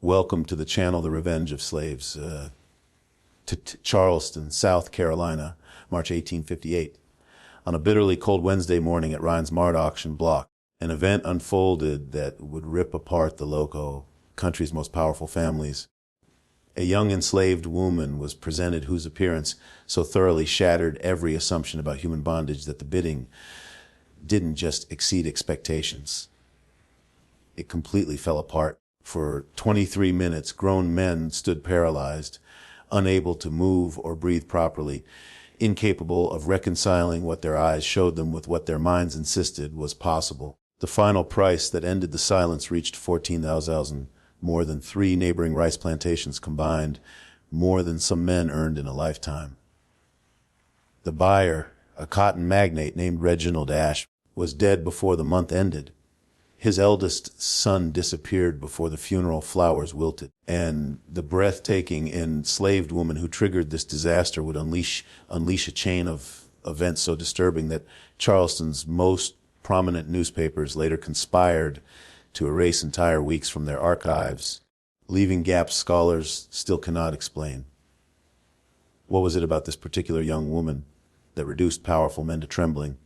Welcome to the channel, The Revenge of Slaves, to Charleston, South Carolina, March 1858. On a bitterly cold Wednesday morning at Rhines Mart auction block, an event unfolded that would rip apart the country's most powerful families. A young enslaved woman was presented whose appearance so thoroughly shattered every assumption about human bondage that the bidding didn't just exceed expectations. It completely fell apart. For 23 minutes, grown men stood paralyzed, unable to move or breathe properly, incapable of reconciling what their eyes showed them with what their minds insisted was possible. The final price that ended the silence reached $14,000, more than 3 neighboring rice plantations combined, more than some men earned in a lifetime. The buyer, a cotton magnate named Reginald Ash, was dead before the month ended. His eldest son disappeared before the funeral flowers wilted, and the breathtaking enslaved woman who triggered this disaster would unleash a chain of events so disturbing that Charleston's most prominent newspapers later conspired to erase entire weeks from their archives, leaving gaps scholars still cannot explain. What was it about this particular young woman that reduced powerful men to trembling,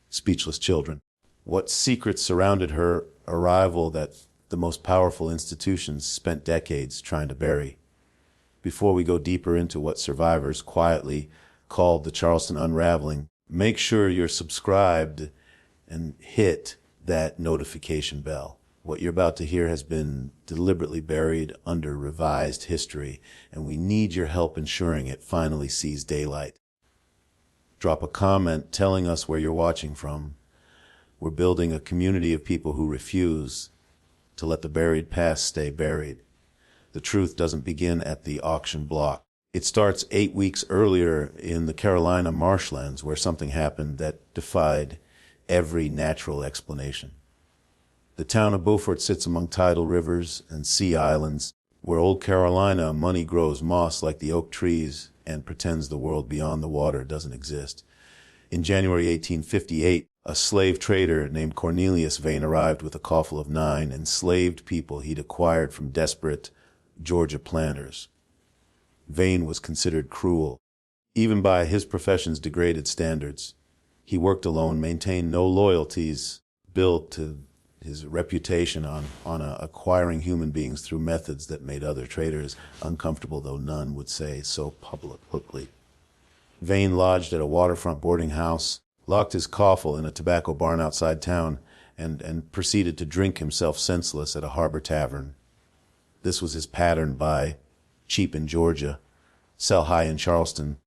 speechless children? What secrets surrounded her arrival that the most powerful institutions spent decades trying to bury? Before we go deeper into what survivors quietly called the Charleston Unraveling, make sure you're subscribed and hit that notification bell. What you're about to hear has been deliberately buried under revised history, and we need your help ensuring it finally sees daylight. Drop a comment telling us where you're watching from. We're building a community of people who refuse to let the buried past stay buried. The truth doesn't begin at the auction block. It starts 8 weeks earlier in the Carolina marshlands, where something happened that defied every natural explanation. The town of Beaufort sits among tidal rivers and sea islands, where old Carolina money grows moss like the oak trees and pretends the world beyond the water doesn't exist. In January 1858, a slave trader named Cornelius Vane arrived with a coffle of 9 enslaved people he'd acquired from desperate Georgia planters. Vane was considered cruel, even by his profession's degraded standards. He worked alone, maintained no loyalties, built his reputation on acquiring human beings through methods that made other traders uncomfortable, though none would say so publicly. Vane lodged at a waterfront boarding house, locked his coffle in a tobacco barn outside town, and proceeded to drink himself senseless at a harbor tavern. This was his pattern: buy cheap in Georgia, sell high in Charleston,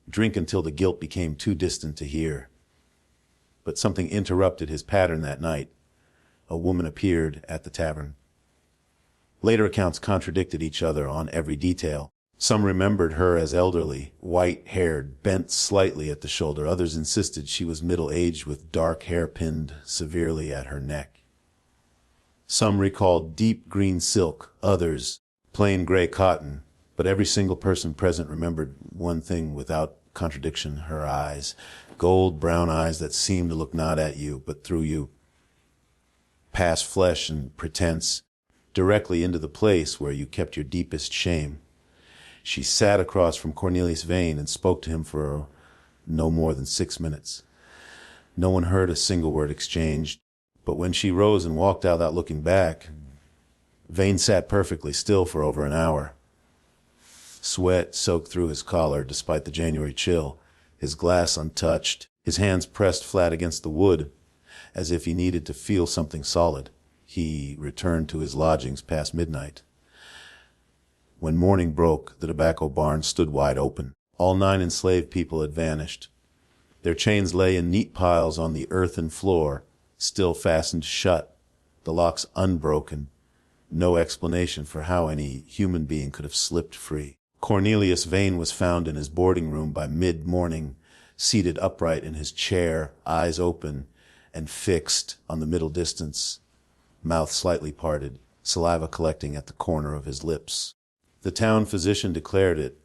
drink until the guilt became too distant to hear. But something interrupted his pattern that night. A woman appeared at the tavern. Later accounts contradicted each other on every detail. Some remembered her as elderly, white-haired, bent slightly at the shoulder. Others insisted she was middle-aged with dark hair pinned severely at her neck. Some recalled deep green silk, others plain gray cotton, but every single person present remembered one thing without contradiction: her eyes, gold-brown eyes that seemed to look not at you, but through you, past flesh and pretense, directly into the place where you kept your deepest shame. She sat across from Cornelius Vane and spoke to him for no more than 6 minutes. No one heard a single word exchanged, but when she rose and walked out without looking back, Vane sat perfectly still for over an hour. Sweat soaked through his collar despite the January chill, his glass untouched, his hands pressed flat against the wood, as if he needed to feel something solid. He returned to his lodgings past midnight. When morning broke, the tobacco barn stood wide open. All 9 enslaved people had vanished. Their chains lay in neat piles on the earthen floor, still fastened shut, the locks unbroken. No explanation for how any human being could have slipped free. Cornelius Vane was found in his boarding room by mid-morning, seated upright in his chair, eyes open and fixed on the middle distance, mouth slightly parted, saliva collecting at the corner of his lips. The town physician declared it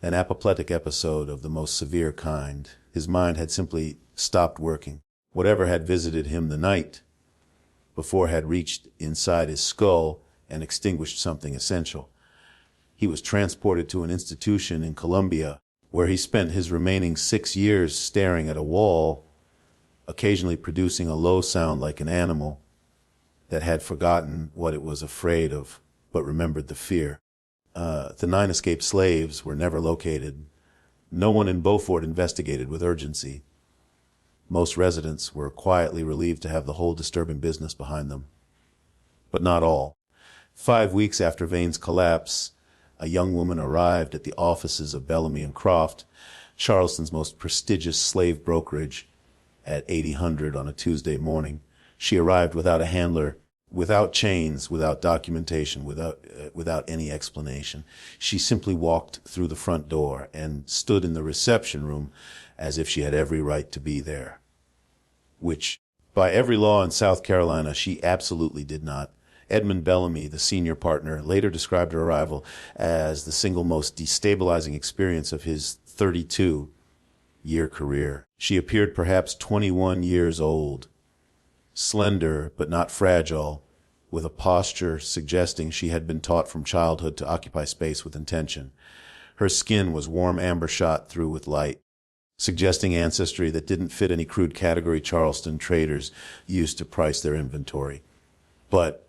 an apoplectic episode of the most severe kind. His mind had simply stopped working. Whatever had visited him the night before had reached inside his skull and extinguished something essential. He was transported to an institution in Colombia, where he spent his remaining 6 years staring at a wall, occasionally producing a low sound like an animal that had forgotten what it was afraid of, but remembered the fear. The 9 escaped slaves were never located. No one in Beaufort investigated with urgency. Most residents were quietly relieved to have the whole disturbing business behind them. But not all. 5 weeks after Vane's collapse, a young woman arrived at the offices of Bellamy and Croft, Charleston's most prestigious slave brokerage, at 8000 on a Tuesday morning. She arrived without a handler, without chains, without documentation, without any explanation. She simply walked through the front door and stood in the reception room as if she had every right to be there, which, by every law in South Carolina, she absolutely did not. Edmund Bellamy, the senior partner, later described her arrival as the single most destabilizing experience of his 32-year career. She appeared perhaps 21 years old, slender but not fragile, with a posture suggesting she had been taught from childhood to occupy space with intention. Her skin was warm amber shot through with light, suggesting ancestry that didn't fit any crude category Charleston traders used to price their inventory. But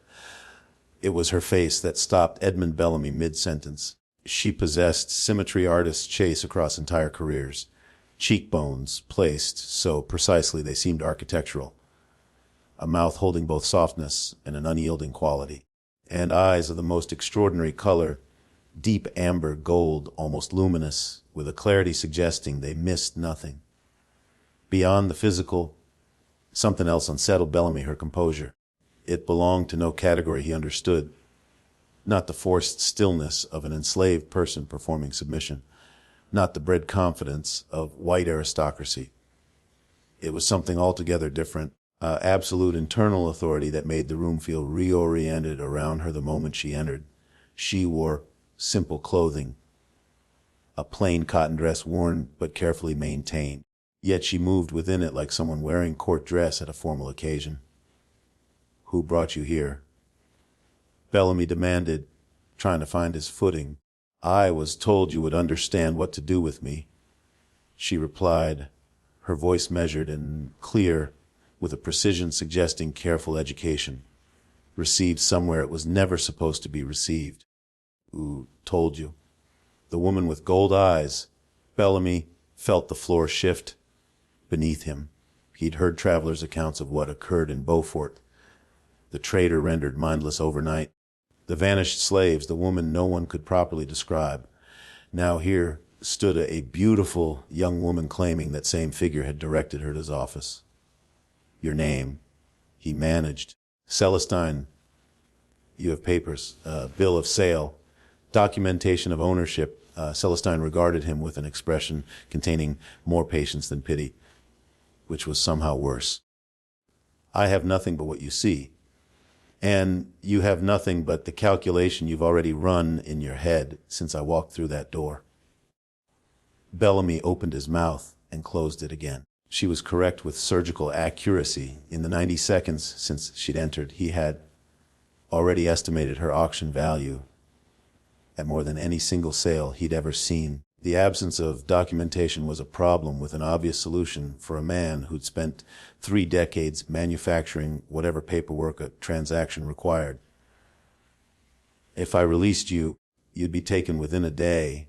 it was her face that stopped Edmund Bellamy mid-sentence. She possessed symmetry artists chase across entire careers, cheekbones placed so precisely they seemed architectural, a mouth holding both softness and an unyielding quality, and eyes of the most extraordinary color, deep amber gold, almost luminous, with a clarity suggesting they missed nothing. Beyond the physical, something else unsettled Bellamy, her composure. It belonged to no category he understood, not the forced stillness of an enslaved person performing submission, not the bred confidence of white aristocracy. It was something altogether different, absolute internal authority that made the room feel reoriented around her the moment she entered. She wore simple clothing, a plain cotton dress worn but carefully maintained, yet she moved within it like someone wearing court dress at a formal occasion. "Who brought you here?" Bellamy demanded, trying to find his footing. "I was told you would understand what to do with me," she replied, her voice measured and clear, with a precision suggesting careful education, received somewhere it was never supposed to be received. "Who told you?" The woman with gold eyes. Bellamy felt the floor shift beneath him. He'd heard travelers' accounts of what occurred in Beaufort, the trader rendered mindless overnight, the vanished slaves, the woman no one could properly describe. Now here stood a beautiful young woman claiming that same figure had directed her to his office. "Your name?" he managed. "Celestine. You have papers, bill of sale, documentation of ownership." Celestine regarded him with an expression containing more patience than pity, which was somehow worse. "I have nothing but what you see. And you have nothing but the calculation you've already run in your head since I walked through that door." Bellamy opened his mouth and closed it again. She was correct with surgical accuracy. In the 90 seconds since she'd entered, he had already estimated her auction value at more than any single sale he'd ever seen. The absence of documentation was a problem with an obvious solution for a man who'd spent 3 decades manufacturing whatever paperwork a transaction required. "If I released you, you'd be taken within a day,"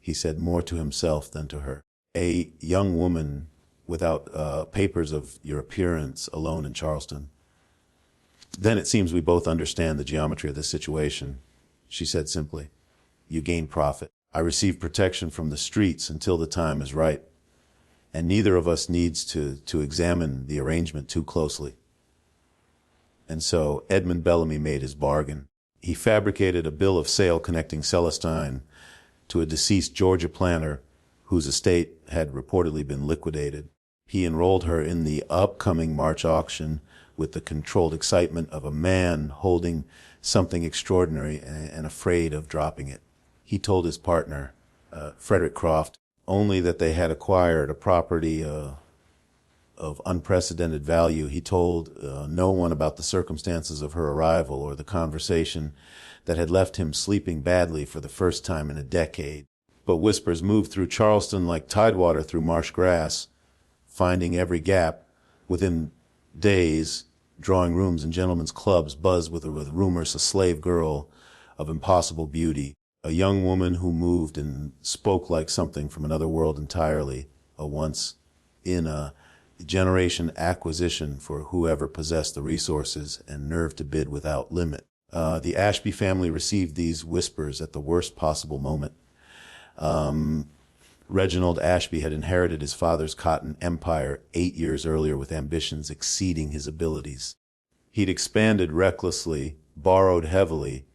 he said, more to himself than to her. "A young woman without papers of your appearance alone in Charleston." "Then it seems we both understand the geometry of this situation," she said simply. "You gain profit. I receive protection from the streets until the time is right, and neither of us needs to examine the arrangement too closely." And so Edmund Bellamy made his bargain. He fabricated a bill of sale connecting Celestine to a deceased Georgia planter whose estate had reportedly been liquidated. He enrolled her in the upcoming March auction with the controlled excitement of a man holding something extraordinary and afraid of dropping it. He told his partner, Frederick Croft, only that they had acquired a property a of unprecedented value. He told no one about the circumstances of her arrival or the conversation that had left him sleeping badly for the first time in a decade. But whispers moved through Charleston like tidewater through marsh grass, finding every gap. Within days, drawing rooms and gentlemen's clubs buzzed with rumors a slave girl of impossible beauty, a young woman who moved and spoke like something from another world entirely, a once in a generation acquisition for whoever possessed the resources and nerve to bid without limit. The Ashby family received these whispers at the worst possible moment. Reginald Ashby had inherited his father's cotton empire 8 years earlier with ambitions exceeding his abilities. He'd expanded recklessly, borrowed heavily,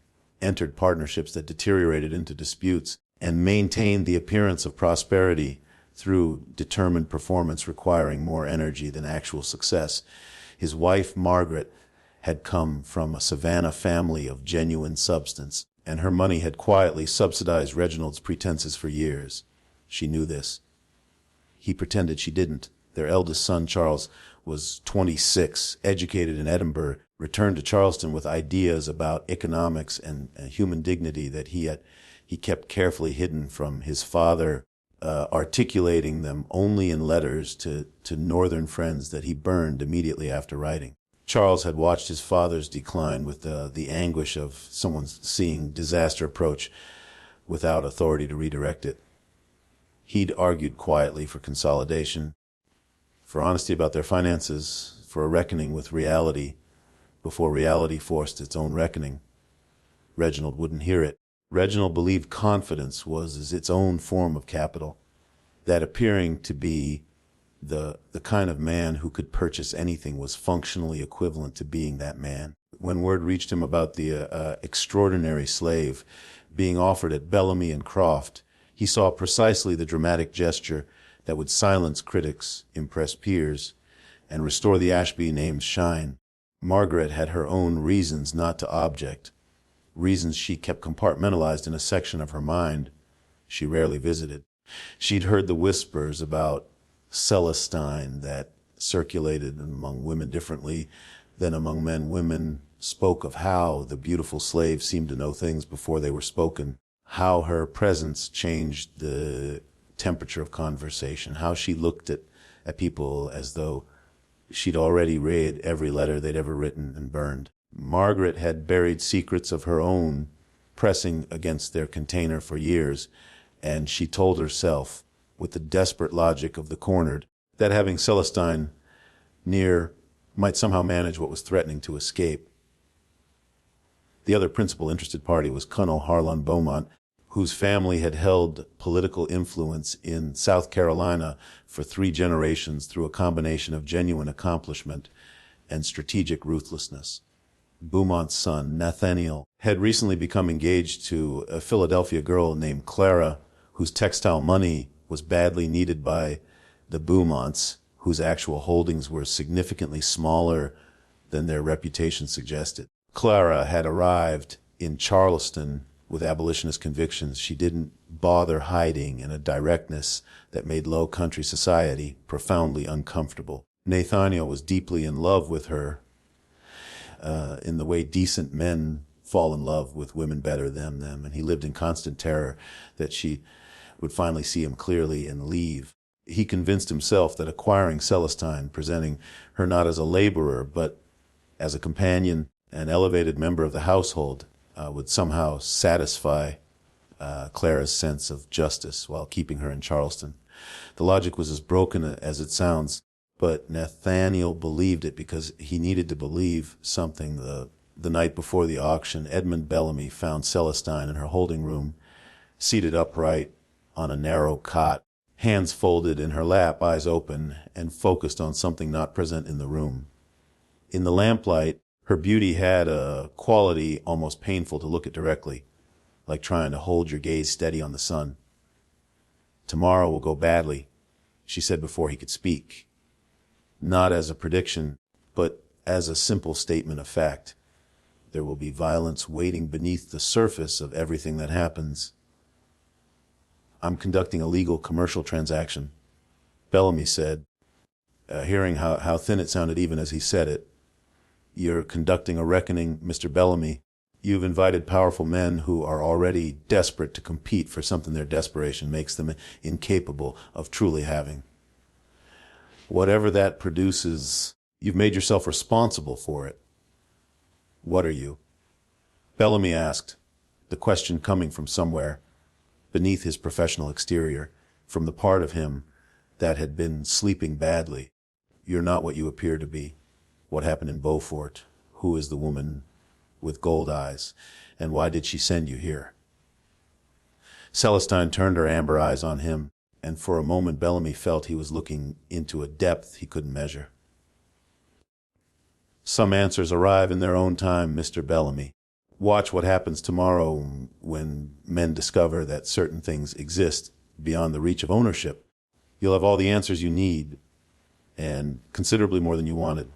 entered partnerships that deteriorated into disputes, and maintained the appearance of prosperity through determined performance requiring more energy than actual success. His wife, Margaret, had come from a Savannah family of genuine substance, and her money had quietly subsidized Reginald's pretenses for years. She knew this. He pretended she didn't. Their eldest son, Charles, was 26, educated in Edinburgh, returned to Charleston with ideas about economics and human dignity that he kept carefully hidden from his father, articulating them only in letters to northern friends that he burned immediately after writing. Charles had watched his father's decline with the anguish of someone seeing disaster approach without authority to redirect it. He'd argued quietly for consolidation, for honesty about their finances, for a reckoning with reality before reality forced its own reckoning. Reginald wouldn't hear it. Reginald believed confidence was its own form of capital, that appearing to be the kind of man who could purchase anything was functionally equivalent to being that man. When word reached him about the extraordinary slave being offered at Bellamy and Croft, he saw precisely the dramatic gesture that would silence critics, impress peers, and restore the Ashby name's shine. Margaret had her own reasons not to object, reasons she kept compartmentalized in a section of her mind she rarely visited. She'd heard the whispers about Celestine that circulated among women differently than among men. Women spoke of how the beautiful slave seemed to know things before they were spoken, how her presence changed the temperature of conversation, how she looked at people as though she'd already read every letter they'd ever written and burned. Margaret had buried secrets of her own pressing against their container for years, and she told herself, with the desperate logic of the cornered, that having Celestine near might somehow manage what was threatening to escape. The other principal interested party was Colonel Harlan Beaumont, whose family had held political influence in South Carolina for 3 generations through a combination of genuine accomplishment and strategic ruthlessness. Beaumont's son, Nathaniel, had recently become engaged to a Philadelphia girl named Clara, whose textile money was badly needed by the Beaumonts, whose actual holdings were significantly smaller than their reputation suggested. Clara had arrived in Charleston with abolitionist convictions. She didn't bother hiding in a directness that made low country society profoundly uncomfortable. Nathaniel was deeply in love with her, in the way decent men fall in love with women better than them, and he lived in constant terror that she would finally see him clearly and leave. He convinced himself that acquiring Celestine, presenting her not as a laborer but as a companion, an elevated member of the household, would somehow satisfy Clara's sense of justice while keeping her in Charleston. The logic was as broken as it sounds, but Nathaniel believed it because he needed to believe something. The night before the auction, Edmund Bellamy found Celestine in her holding room, seated upright on a narrow cot, hands folded in her lap, eyes open, and focused on something not present in the room. In the lamplight, her beauty had a quality almost painful to look at directly, like trying to hold your gaze steady on the sun. "Tomorrow will go badly," she said before he could speak. Not as a prediction, but as a simple statement of fact. There will be violence waiting beneath the surface of everything that happens. "I'm conducting a legal commercial transaction," Bellamy said. hearing how thin it sounded even as he said it. "You're conducting a reckoning, Mr. Bellamy. You've invited powerful men who are already desperate to compete for something their desperation makes them incapable of truly having. Whatever that produces, you've made yourself responsible for it. What are you?" Bellamy asked, the question coming from somewhere beneath his professional exterior, from the part of him that had been sleeping badly. "You're not what you appear to be. What happened in Beaufort? Who is the woman with gold eyes? And why did she send you here?" Celestine turned her amber eyes on him, and for a moment Bellamy felt he was looking into a depth he couldn't measure. "Some answers arrive in their own time, Mr. Bellamy. Watch what happens tomorrow when men discover that certain things exist beyond the reach of ownership. You'll have all the answers you need, and considerably more than you wanted."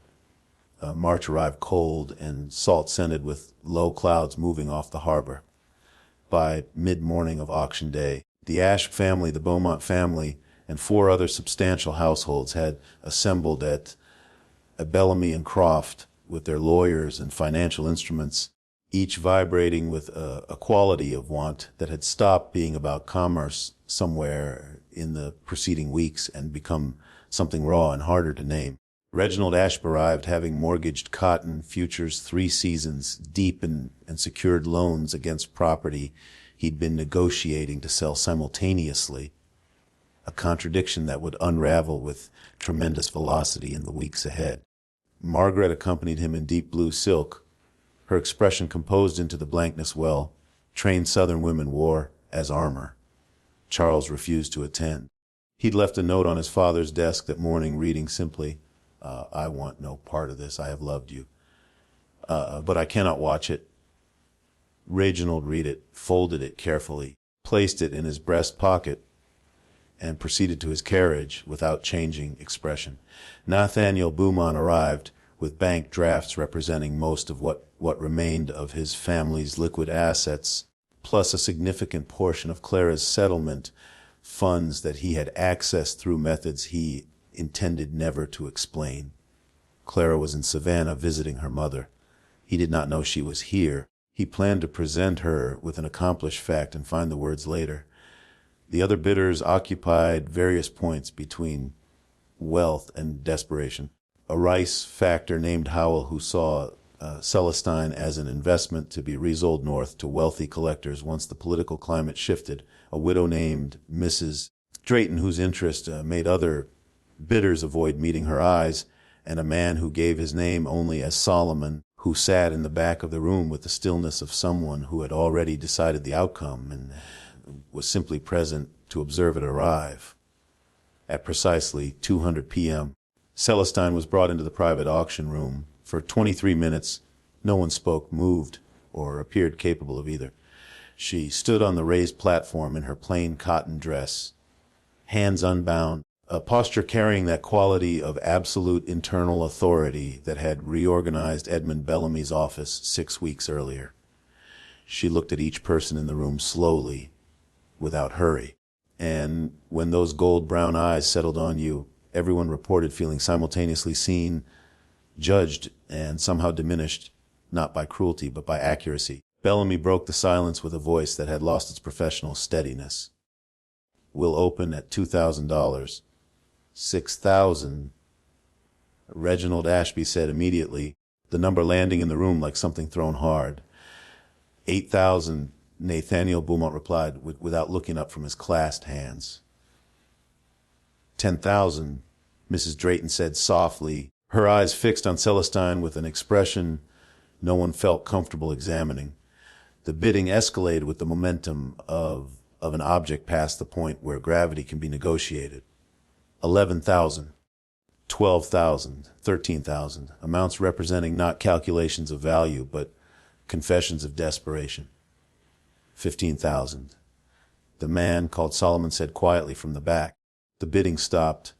March arrived cold and salt-scented, with low clouds moving off the harbor. By mid-morning of auction day, the Ashe family, the Beaumont family, and 4 other substantial households had assembled at Bellamy and Croft with their lawyers and financial instruments, each vibrating with a quality of want that had stopped being about commerce somewhere in the preceding weeks and become something raw and harder to name. Reginald Ashe arrived having mortgaged cotton futures 3 seasons deep and secured loans against property he'd been negotiating to sell simultaneously, a contradiction that would unravel with tremendous velocity in the weeks ahead. Margaret accompanied him in deep blue silk, her expression composed into the blankness well trained Southern women wore as armor. Charles refused to attend. He'd left a note on his father's desk that morning reading simply, "I want no part of this. I have loved you. But I cannot watch it." Reginald read it, folded it carefully, placed it in his breast pocket, and proceeded to his carriage without changing expression. Nathaniel Beaumont arrived with bank drafts representing most of what remained of his family's liquid assets, plus a significant portion of Clara's settlement funds that he had accessed through methods he intended never to explain. Clara was in Savannah visiting her mother. He did not know she was here. He planned to present her with an accomplished fact and find the words later. The other bidders occupied various points between wealth and desperation. A rice factor named Howell, who saw Celestine as an investment to be resold north to wealthy collectors once the political climate shifted. A widow named Mrs. Drayton, whose interest made other bidders avoid meeting her eyes, and a man who gave his name only as Solomon, who sat in the back of the room with the stillness of someone who had already decided the outcome and was simply present to observe it arrive. At precisely 200 p.m., Celestine was brought into the private auction room. For 23 minutes, no one spoke, moved, or appeared capable of either. She stood on the raised platform in her plain cotton dress, hands unbound, a posture carrying that quality of absolute internal authority that had reorganized Edmund Bellamy's office 6 weeks earlier. She looked at each person in the room slowly, without hurry, and when those gold-brown eyes settled on you, everyone reported feeling simultaneously seen, judged, and somehow diminished, not by cruelty, but by accuracy. Bellamy broke the silence with a voice that had lost its professional steadiness. "We'll open at $2,000. 6,000. Reginald Ashby said immediately, the number landing in the room like something thrown hard. 8,000, Nathaniel Beaumont replied without looking up from his clasped hands. 10,000, Mrs. Drayton said softly, her eyes fixed on Celestine with an expression no one felt comfortable examining. The bidding escalated with the momentum of an object past the point where gravity can be negotiated. 11,000, 12,000, 13,000, amounts representing not calculations of value, but confessions of desperation. 15,000. The man, called Solomon, said quietly from the back. The bidding stopped.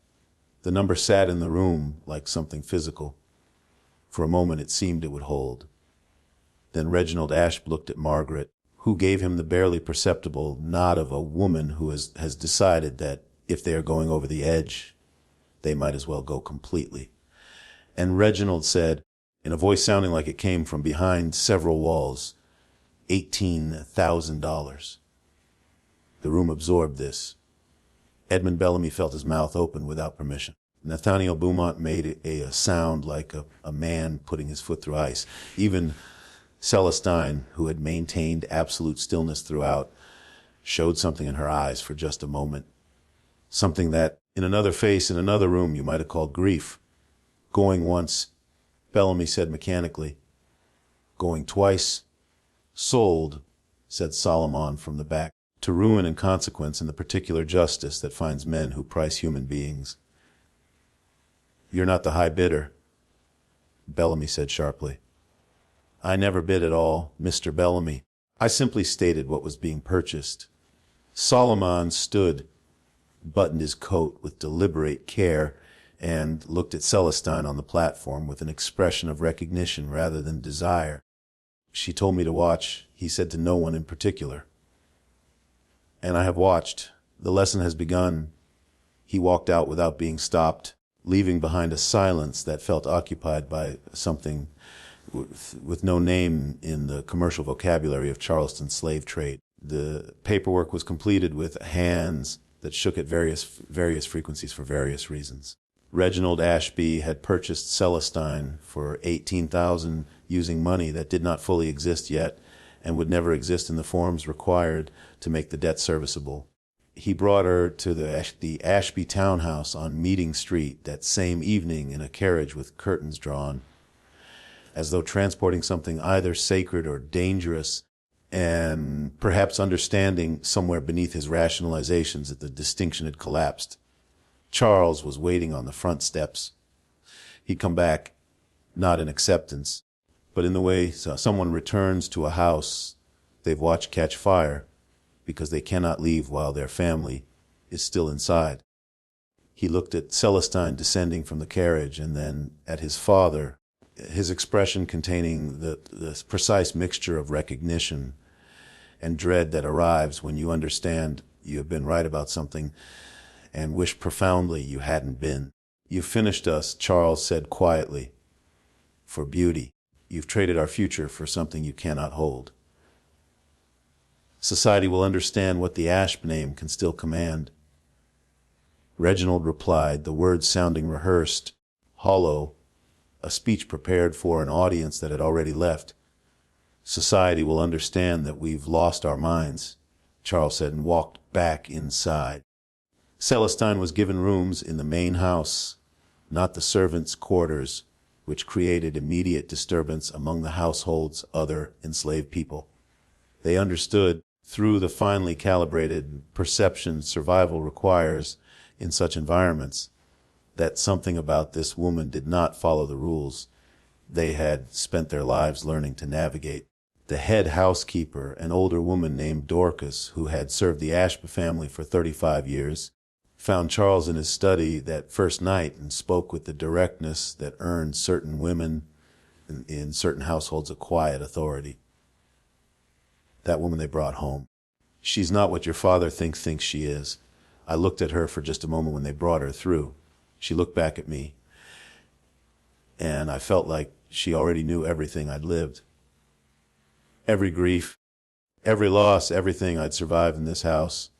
The number sat in the room like something physical. For a moment it seemed it would hold. Then Reginald Ashe looked at Margaret, who gave him the barely perceptible nod of a woman who has decided that if they are going over the edge, They might as well go completely. And Reginald said, in a voice sounding like it came from behind several walls, $18,000. The room absorbed this. Edmund Bellamy felt his mouth open without permission. Nathaniel Beaumont made a sound like a man putting his foot through ice. Even Celestine, who had maintained absolute stillness throughout, showed something in her eyes for just a moment. Something that, in another face, in another room, you might have called grief. Going once, Bellamy said mechanically. Going twice. Sold, said Solomon from the back, to ruin and consequence and the particular justice that finds men who price human beings. You're not the high bidder, Bellamy said sharply. I never bid at all, Mr. Bellamy. I simply stated what was being purchased. Solomon stood, buttoned his coat with deliberate care, and looked at Celestine on the platform with an expression of recognition rather than desire. She told me to watch, he said to no one in particular. And I have watched. The lesson has begun. He walked out without being stopped, leaving behind a silence that felt occupied by something with no name in the commercial vocabulary of Charleston's slave trade. The paperwork was completed with hands that shook at various frequencies for various reasons. Reginald Ashby had purchased Celestine for $18,000 using money that did not fully exist yet and would never exist in the forms required to make the debt serviceable. He brought her to the Ashby townhouse on Meeting Street that same evening in a carriage with curtains drawn, as though transporting something either sacred or dangerous, and perhaps understanding somewhere beneath his rationalizations that the distinction had collapsed. Charles was waiting on the front steps. He'd come back, not in acceptance, but in the way someone returns to a house they've watched catch fire because they cannot leave while their family is still inside. He looked at Celestine descending from the carriage and then at his father, his expression containing the precise mixture of recognition and dread that arrives when you understand you have been right about something and wish profoundly you hadn't been. You've finished us, Charles said quietly, for beauty. You've traded our future for something you cannot hold. Society will understand what the Ashby name can still command. Reginald replied, the words sounding rehearsed, hollow, a speech prepared for an audience that had already left. Society will understand that we've lost our minds, Charles said, and walked back inside. Celestine was given rooms in the main house, not the servants' quarters, which created immediate disturbance among the household's other enslaved people. They understood, through the finely calibrated perception survival requires in such environments, that something about this woman did not follow the rules they had spent their lives learning to navigate. The head housekeeper, an older woman named Dorcas, who had served the Ashby family for 35 years, found Charles in his study that first night and spoke with the directness that earned certain women in certain households a quiet authority. That woman they brought home. She's not what your father thinks she is. I looked at her for just a moment when they brought her through. She looked back at me, and I felt like she already knew everything I'd lived. Every grief, every loss, everything I'd survived in this house.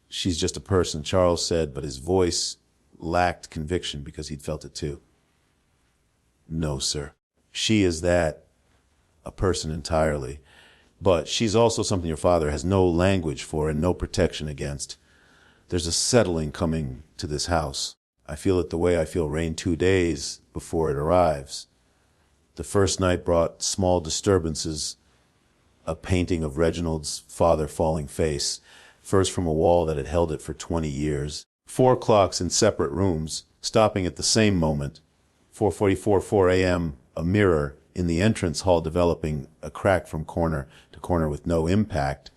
She's just a person, Charles said, but his voice lacked conviction because he'd felt it too. No, sir. She is that, a person entirely. But she's also something your father has no language for and no protection against. There's a settling coming to this house. I feel it the way I feel rain 2 days before it arrives. The first night brought small disturbances, a painting of Reginald's father falling face, first from a wall that had held it for 20 years. 4 clocks in separate rooms, stopping at the same moment. 4:44, 4 a.m., a mirror in the entrance hall developing a crack from corner to corner with no impact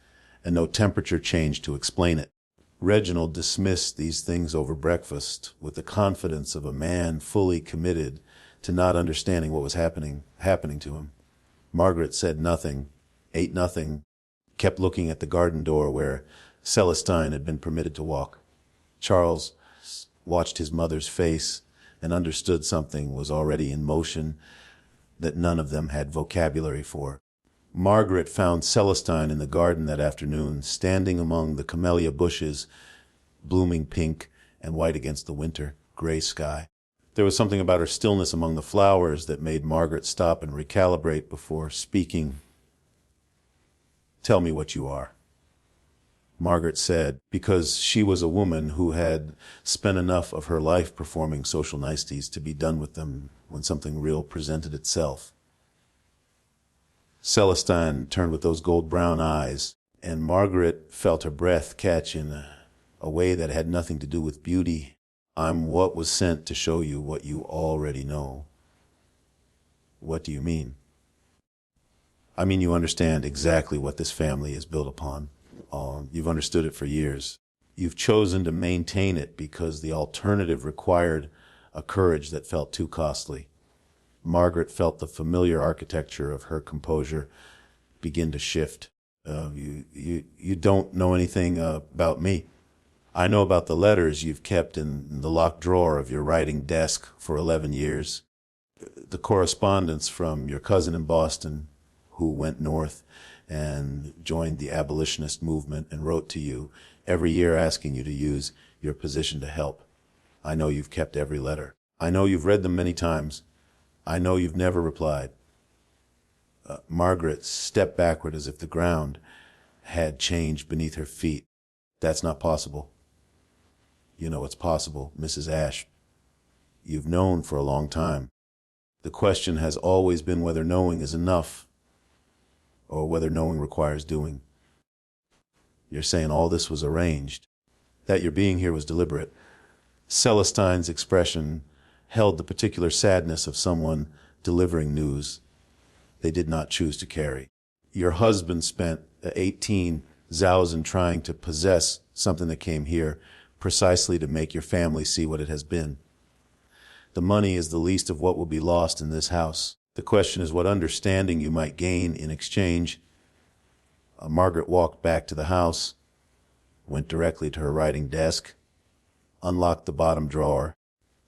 and no temperature change to explain it. Reginald dismissed these things over breakfast with the confidence of a man fully committed to not understanding what was happening to him. Margaret said nothing, ate nothing, kept looking at the garden door where Celestine had been permitted to walk. Charles watched his mother's face, and understood something was already in motion that none of them had vocabulary for. Margaret found Celestine in the garden that afternoon, standing among the camellia bushes, blooming pink and white against the winter gray sky. There was something about her stillness among the flowers that made Margaret stop and recalibrate before speaking. "Tell me what you are," Margaret said, because she was a woman who had spent enough of her life performing social niceties to be done with them when something real presented itself. Celestine turned with those gold-brown eyes, and Margaret felt her breath catch in a way that had nothing to do with beauty. "I'm what was sent to show you what you already know." "What do you mean?" "I mean you understand exactly what this family is built upon. You've understood it for years. You've chosen to maintain it because the alternative required a courage that felt too costly." Margaret felt the familiar architecture of her composure begin to shift. You don't know anything about me. I know about the letters you've kept in the locked drawer of your writing desk for 11 years. The correspondence from your cousin in Boston, who went north and joined the abolitionist movement and wrote to you every year asking you to use your position to help. I know you've kept every letter. I know you've read them many times. I know you've never replied. Margaret stepped backward as if the ground had changed beneath her feet. "That's not possible." "You know it's possible, Mrs. Ashe. You've known for a long time. The question has always been whether knowing is enough or whether knowing requires doing. You're saying all this was arranged, that your being here was deliberate." Celestine's expression held the particular sadness of someone delivering news they did not choose to carry. "Your husband spent 18,000 trying to possess something that came here precisely to make your family see what it has been. The money is the least of what will be lost in this house. The question is what understanding you might gain in exchange." Margaret walked back to the house, went directly to her writing desk, unlocked the bottom drawer,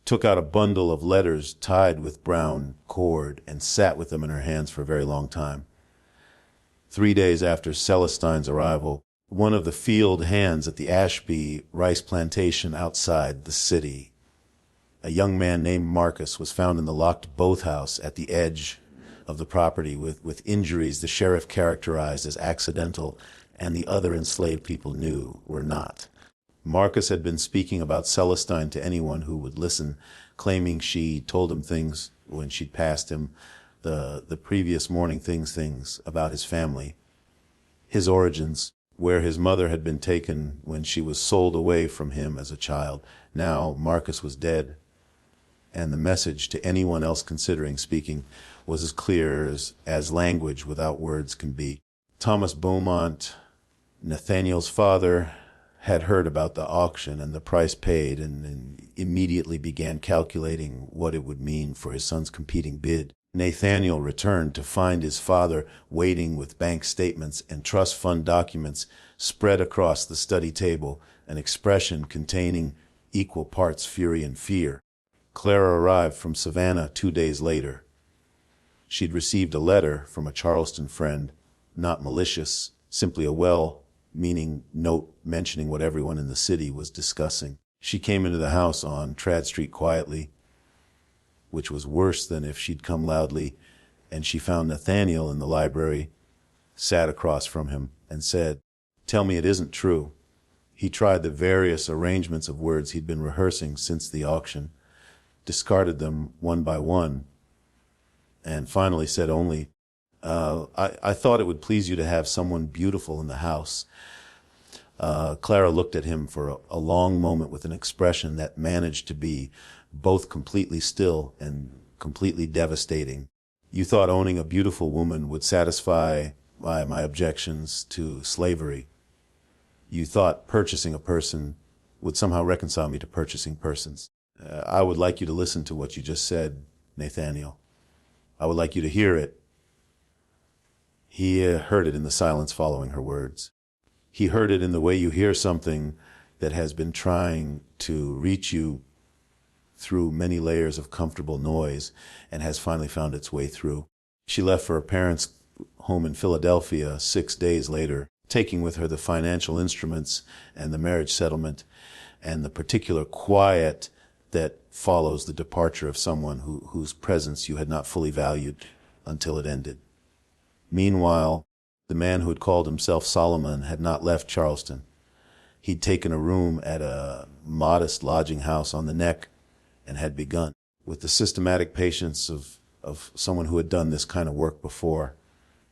took out a bundle of letters tied with brown cord, and sat with them in her hands for a very long time. 3 days after Celestine's arrival, one of the field hands at the Ashby rice plantation outside the city, a young man named Marcus, was found in the locked boathouse at the edge of the property with injuries the sheriff characterized as accidental and the other enslaved people knew were not. Marcus had been speaking about Celestine to anyone who would listen, claiming she told him things when she'd passed him the previous morning, things about his family, his origins, where his mother had been taken when she was sold away from him as a child. Now Marcus was dead, and the message to anyone else considering speaking was as clear as language without words can be. Thomas Beaumont, Nathaniel's father, had heard about the auction and the price paid and immediately began calculating what it would mean for his son's competing bid. Nathaniel returned to find his father waiting with bank statements and trust fund documents spread across the study table, an expression containing equal parts fury and fear. Clara arrived from Savannah 2 days later. She'd received a letter from a Charleston friend, not malicious, simply a well-meaning note mentioning what everyone in the city was discussing. She came into the house on Trad Street quietly, which was worse than if she'd come loudly, and she found Nathaniel in the library, sat across from him, and said, "Tell me it isn't true." He tried the various arrangements of words he'd been rehearsing since the auction, discarded them one by one, and finally said only, I thought it would please you to have someone beautiful in the house." Clara looked at him for a long moment with an expression that managed to be both completely still and completely devastating. "You thought owning a beautiful woman would satisfy my objections to slavery. You thought purchasing a person would somehow reconcile me to purchasing persons. I would like you to listen to what you just said, Nathaniel. I would like you to hear it." He heard it in the silence following her words. He heard it in the way you hear something that has been trying to reach you through many layers of comfortable noise and has finally found its way through. She left for her parents' home in Philadelphia 6 days later, taking with her the financial instruments and the marriage settlement and the particular quiet that follows the departure of someone whose presence you had not fully valued until it ended. Meanwhile, the man who had called himself Solomon had not left Charleston. He'd taken a room at a modest lodging house on the Neck and had begun, with the systematic patience of someone who had done this kind of work before,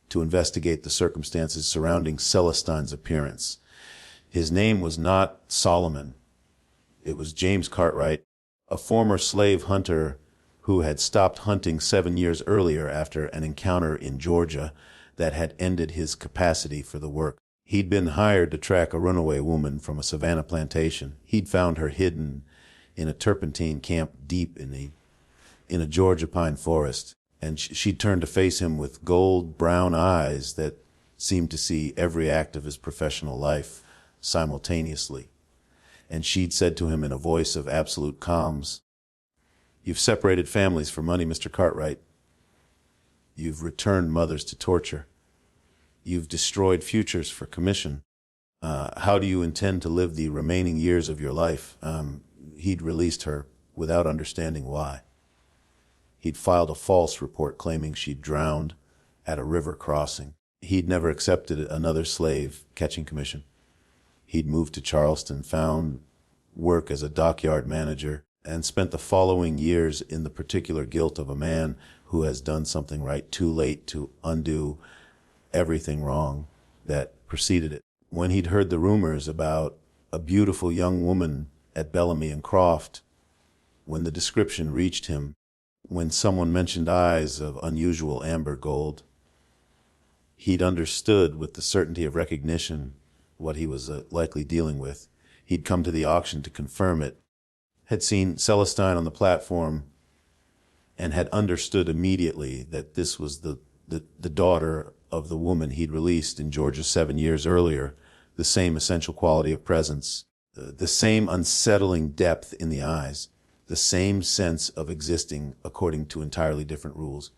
to investigate the circumstances surrounding Celestine's appearance. His name was not Solomon. It was James Cartwright, a former slave hunter who had stopped hunting 7 years earlier after an encounter in Georgia that had ended his capacity for the work. He'd been hired to track a runaway woman from a Savannah plantation. He'd found her hidden in a turpentine camp deep in a Georgia pine forest, and she turned to face him with gold brown eyes that seemed to see every act of his professional life simultaneously. And she'd said to him in a voice of absolute calms, "You've separated families for money, Mr. Cartwright. You've returned mothers to torture. You've destroyed futures for commission. How do you intend to live the remaining years of your life?" He'd released her without understanding why. He'd filed a false report claiming she'd drowned at a river crossing. He'd never accepted another slave catching commission. He'd moved to Charleston, found work as a dockyard manager, and spent the following years in the particular guilt of a man who has done something right too late to undo everything wrong that preceded it. When he'd heard the rumors about a beautiful young woman at Bellamy and Croft, when the description reached him, when someone mentioned eyes of unusual amber gold, he'd understood with the certainty of recognition what he was likely dealing with. He'd come to the auction to confirm it, had seen Celestine on the platform, and had understood immediately that this was the daughter of the woman he'd released in Georgia 7 years earlier, the same essential quality of presence, the same unsettling depth in the eyes, the same sense of existing according to entirely different rules.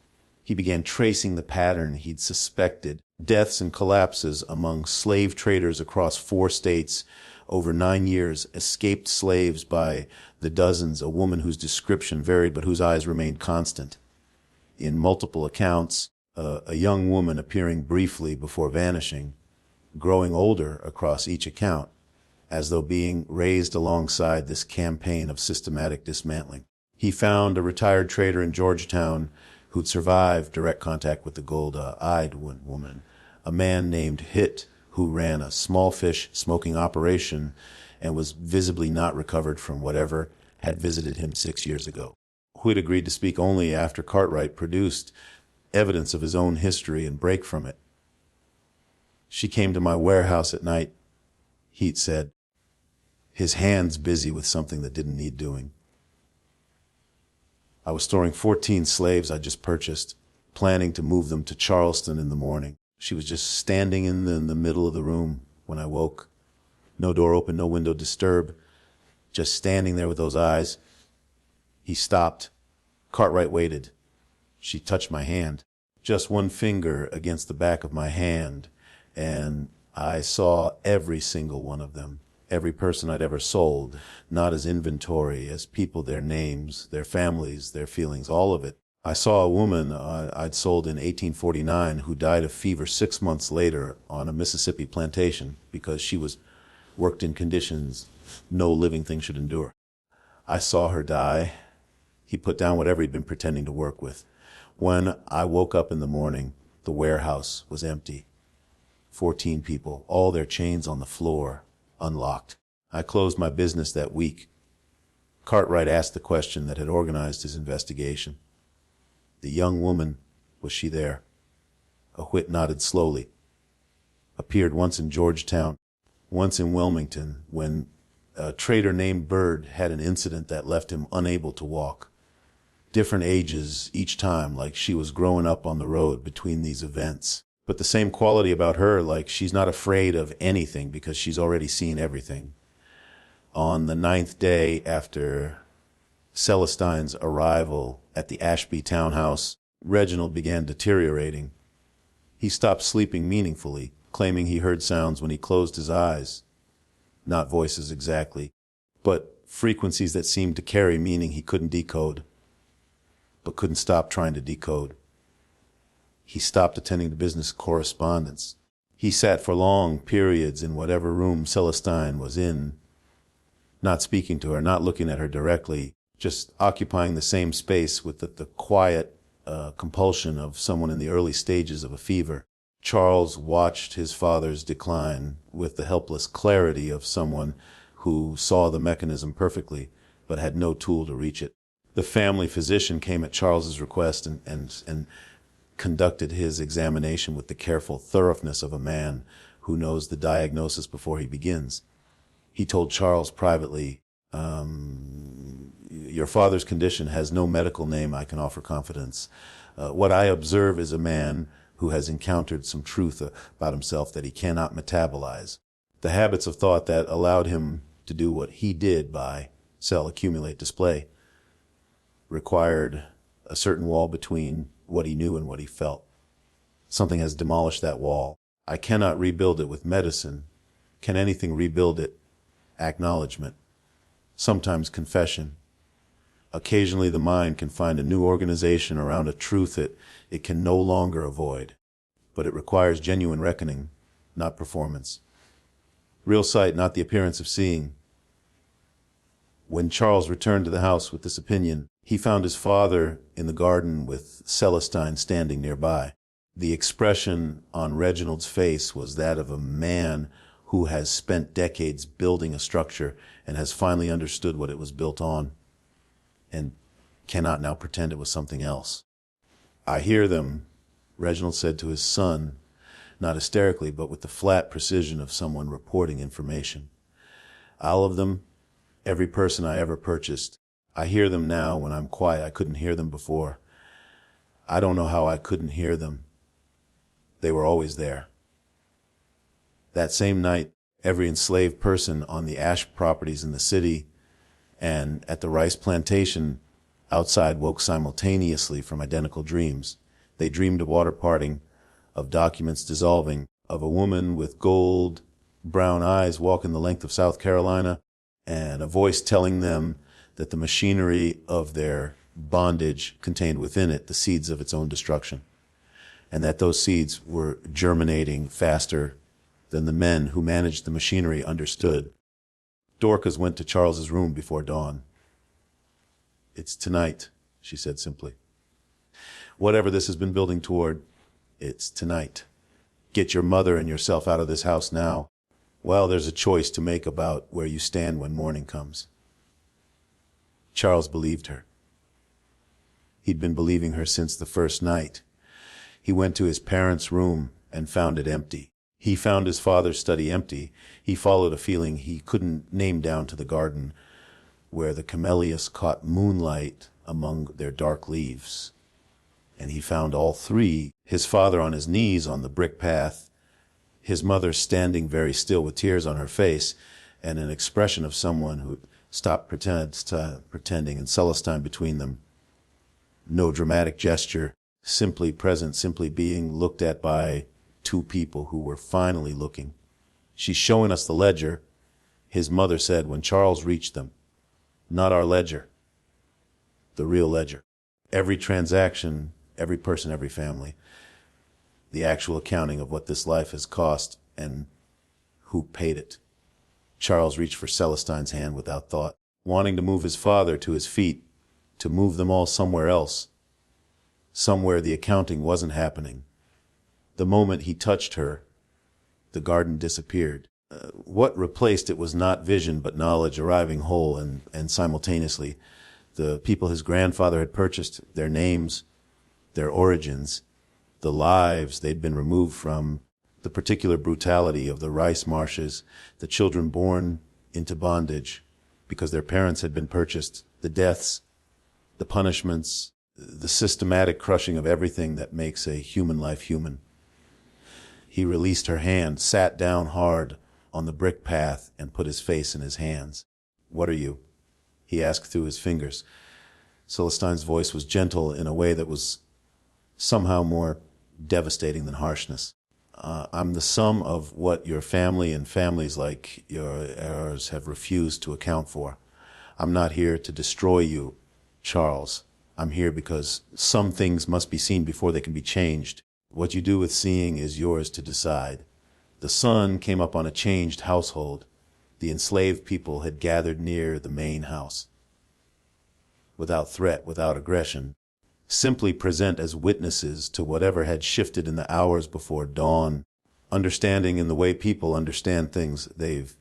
He began tracing the pattern he'd suspected: deaths and collapses among slave traders across 4 states over 9 years, escaped slaves by the dozens, a woman whose description varied but whose eyes remained constant. In multiple accounts, a young woman appearing briefly before vanishing, growing older across each account, as though being raised alongside this campaign of systematic dismantling. He found a retired trader in Georgetown who'd survived direct contact with the gold-eyed woman, a man named Hitt, who ran a small fish smoking operation and was visibly not recovered from whatever had visited him 6 years ago, who had agreed to speak only after Cartwright produced evidence of his own history and break from it. "She came to my warehouse at night," Heat said, his hands busy with something that didn't need doing. "I was storing 14 slaves I'd just purchased, planning to move them to Charleston in the morning. She was just standing in the middle of the room when I woke. No door open, no window disturbed, just standing there with those eyes." He stopped. Cartwright waited. She touched my hand, just one finger against the back of my hand, and I saw every single one of them, every person I'd ever sold, not as inventory, as people, their names, their families, their feelings, all of it. I saw a woman I'd sold in 1849 who died of fever 6 months later on a Mississippi plantation because she was worked in conditions no living thing should endure. I saw her die. He put down whatever he'd been pretending to work with. When I woke up in the morning, the warehouse was empty. 14 people, all their chains on the floor, unlocked. I closed my business that week. Cartwright asked the question that had organized his investigation. The young woman, was she there? A Whit nodded slowly. Appeared once in Georgetown, once in Wilmington, when a trader named Bird had an incident that left him unable to walk. Different ages each time, like she was growing up on the road between these events. But the same quality about her, like she's not afraid of anything because she's already seen everything. On the 9th day after Celestine's arrival at the Ashby townhouse, Reginald began deteriorating. He stopped sleeping meaningfully, claiming he heard sounds when he closed his eyes. Not voices exactly, but frequencies that seemed to carry meaning he couldn't decode, but couldn't stop trying to decode. He stopped attending to business correspondence. He sat for long periods in whatever room Celestine was in, not speaking to her, not looking at her directly, just occupying the same space with the quiet compulsion of someone in the early stages of a fever. Charles watched his father's decline with the helpless clarity of someone who saw the mechanism perfectly, but had no tool to reach it. The family physician came at Charles's request and conducted his examination with the careful thoroughness of a man who knows the diagnosis before he begins. He told Charles privately, your father's condition has no medical name I can offer confidence. What I observe is a man who has encountered some truth about himself that he cannot metabolize. The habits of thought that allowed him to do what he did by sell, accumulate, display required a certain wall between what he knew and what he felt. Something has demolished that wall. I cannot rebuild it with medicine. Can anything rebuild it? Acknowledgement. Sometimes confession. Occasionally the mind can find a new organization around a truth it can no longer avoid. But it requires genuine reckoning, not performance. Real sight, not the appearance of seeing. When Charles returned to the house with this opinion, he found his father in the garden with Celestine standing nearby. The expression on Reginald's face was that of a man who has spent decades building a structure and has finally understood what it was built on and cannot now pretend it was something else. I hear them, Reginald said to his son, not hysterically, but with the flat precision of someone reporting information. All of them, every person I ever purchased. I hear them now when I'm quiet. I couldn't hear them before. I don't know how I couldn't hear them. They were always there. That same night, every enslaved person on the ash properties in the city and at the rice plantation outside woke simultaneously from identical dreams. They dreamed of water parting, of documents dissolving, of a woman with gold brown eyes walking the length of South Carolina, and a voice telling them that the machinery of their bondage contained within it the seeds of its own destruction, and that those seeds were germinating faster than the men who managed the machinery understood. Dorcas went to Charles's room before dawn. It's tonight, she said simply. Whatever this has been building toward, it's tonight. Get your mother and yourself out of this house now. Well, there's a choice to make about where you stand when morning comes. Charles believed her. He'd been believing her since the first night. He went to his parents' room and found it empty. He found his father's study empty. He followed a feeling he couldn't name down to the garden, where the camellias caught moonlight among their dark leaves. And he found all three, his father on his knees on the brick path, his mother standing very still with tears on her face, and an expression of someone who stopped pretending, and Celestine between them. No dramatic gesture, simply present, simply being looked at by two people who were finally looking. She's showing us the ledger, his mother said when Charles reached them. Not our ledger, the real ledger. Every transaction, every person, every family. The actual accounting of what this life has cost and who paid it. Charles reached for Celestine's hand without thought, wanting to move his father to his feet, to move them all somewhere else, somewhere the accounting wasn't happening. The moment he touched her, the garden disappeared. What replaced it was not vision, but knowledge arriving whole and simultaneously. The people his grandfather had purchased, their names, their origins, the lives they'd been removed from, the particular brutality of the rice marshes, the children born into bondage because their parents had been purchased, the deaths, the punishments, the systematic crushing of everything that makes a human life human. He released her hand, sat down hard on the brick path, and put his face in his hands. What are you? He asked through his fingers. Celestine's voice was gentle in a way that was somehow more devastating than harshness. I'm the sum of what your family and families like yours have refused to account for. I'm not here to destroy you, Charles. I'm here because some things must be seen before they can be changed. What you do with seeing is yours to decide. The sun came up on a changed household. The enslaved people had gathered near the main house. Without threat, without aggression, simply present as witnesses to whatever had shifted in the hours before dawn, understanding in the way people understand things. They've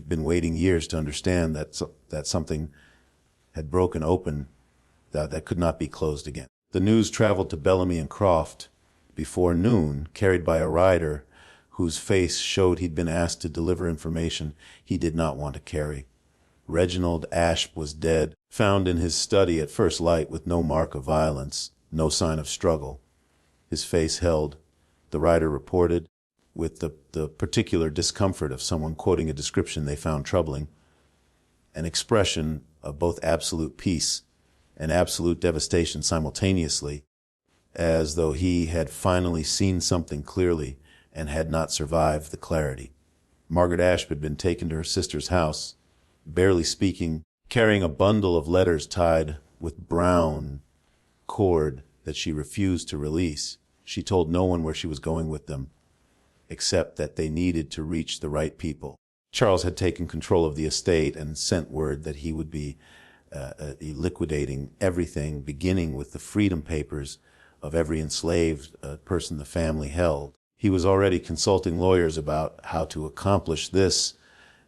been waiting years to understand that something had broken open that could not be closed again. The news traveled to Bellamy and Croft before noon, carried by a rider whose face showed he'd been asked to deliver information he did not want to carry. Reginald Ashe was dead, found in his study at first light with no mark of violence, no sign of struggle. His face held, the rider reported, with the particular discomfort of someone quoting a description they found troubling, an expression of both absolute peace and absolute devastation simultaneously, as though he had finally seen something clearly and had not survived the clarity. Margaret Ashe had been taken to her sister's house, barely speaking, carrying a bundle of letters tied with brown cord that she refused to release. She told no one where she was going with them, except that they needed to reach the right people. Charles had taken control of the estate and sent word that he would be liquidating everything, beginning with the freedom papers of every enslaved person the family held. He was already consulting lawyers about how to accomplish this,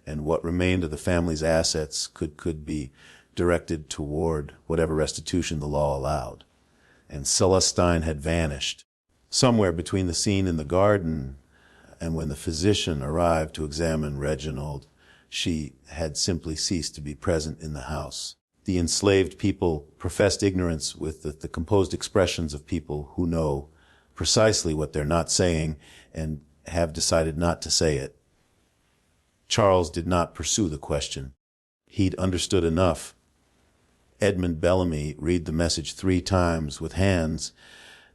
and what remained of the family's assets could be directed toward whatever restitution the law allowed. And Celestine had vanished. Somewhere between the scene in the garden and when the physician arrived to examine Reginald, she had simply ceased to be present in the house. The enslaved people professed ignorance with the composed expressions of people who know precisely what they're not saying and have decided not to say it. Charles did not pursue the question. He'd understood enough. Edmund Bellamy read the message 3 times with hands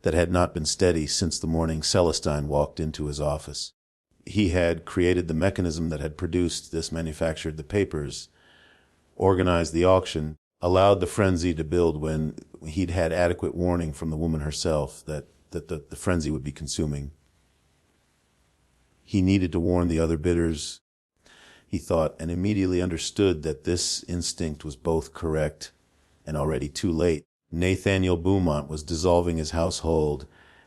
that had not been steady since the morning Celestine walked into his office. He had created the mechanism that had produced this, manufactured the papers, organized the auction, allowed the frenzy to build when he'd had adequate warning from the woman herself that the frenzy would be consuming. He needed to warn the other bidders, he thought, and immediately understood that this instinct was both correct and already too late. Nathaniel Beaumont was dissolving his household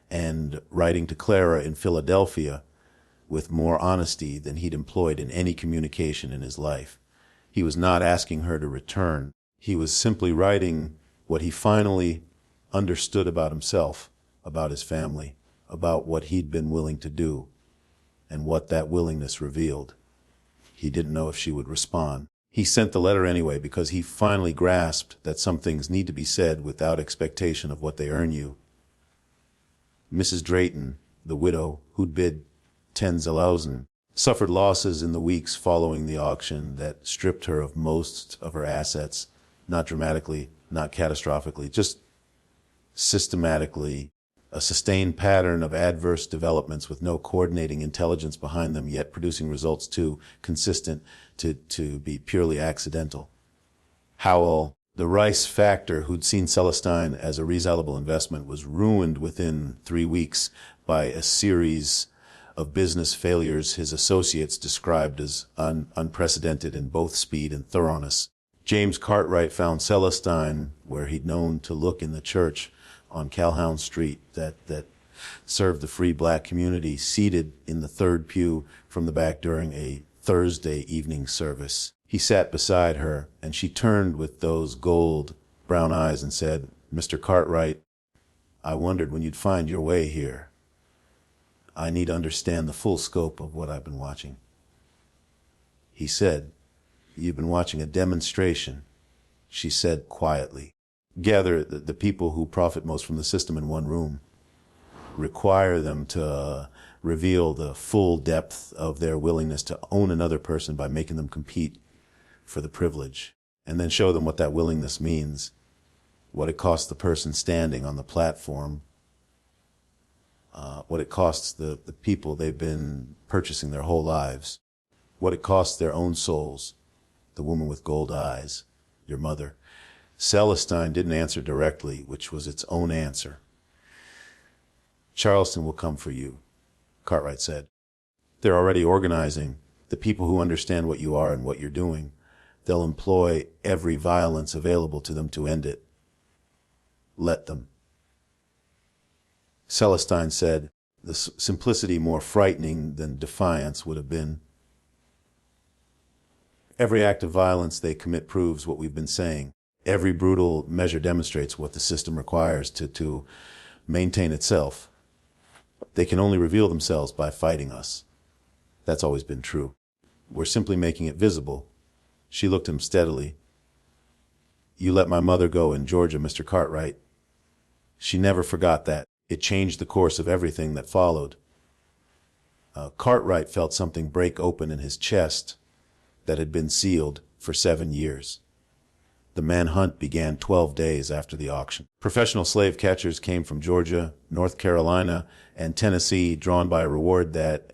and writing to Clara in Philadelphia with more honesty than he'd employed in any communication in his life. He was not asking her to return. He was simply writing what he finally understood about himself, about his family, about what he'd been willing to do, and what that willingness revealed. He didn't know if she would respond. He sent the letter anyway because he finally grasped that some things need to be said without expectation of what they earn you. Mrs. Drayton, the widow who'd bid 10,000, suffered losses in the weeks following the auction that stripped her of most of her assets, not dramatically, not catastrophically, just systematically, a sustained pattern of adverse developments with no coordinating intelligence behind them, yet producing results too consistent to be purely accidental. Howell, the rice factor who'd seen Celestine as a resellable investment, was ruined within 3 weeks by a series of business failures his associates described as unprecedented in both speed and thoroughness. James Cartwright found Celestine where he'd known to look in the church on Calhoun Street that served the free black community, seated in the 3rd pew from the back during a Thursday evening service. He sat beside her, and she turned with those gold brown eyes and said, "Mr. Cartwright, I wondered when you'd find your way here. I need to understand the full scope of what I've been watching." He said, "You've been watching a demonstration," she said quietly. Gather the people who profit most from the system in one room, require them to reveal the full depth of their willingness to own another person by making them compete for the privilege, and then show them what that willingness means what it costs the person standing on the platform, what it costs the people they've been purchasing their whole lives, what it costs their own souls, the woman with gold eyes, your mother. Celestine didn't answer directly, which was its own answer. Charleston will come for you, Cartwright said. They're already organizing. The people who understand what you are and what you're doing, they'll employ every violence available to them to end it. Let them. Celestine said, the simplicity more frightening than defiance would have been. Every act of violence they commit proves what we've been saying. Every brutal measure demonstrates what the system requires to maintain itself. They can only reveal themselves by fighting us. That's always been true. We're simply making it visible. She looked at him steadily. You let my mother go in Georgia, Mr. Cartwright. She never forgot that. It changed the course of everything that followed. Cartwright felt something break open in his chest that had been sealed for 7 years. The manhunt began 12 days after the auction. Professional slave catchers came from Georgia, North Carolina, and Tennessee, drawn by a reward that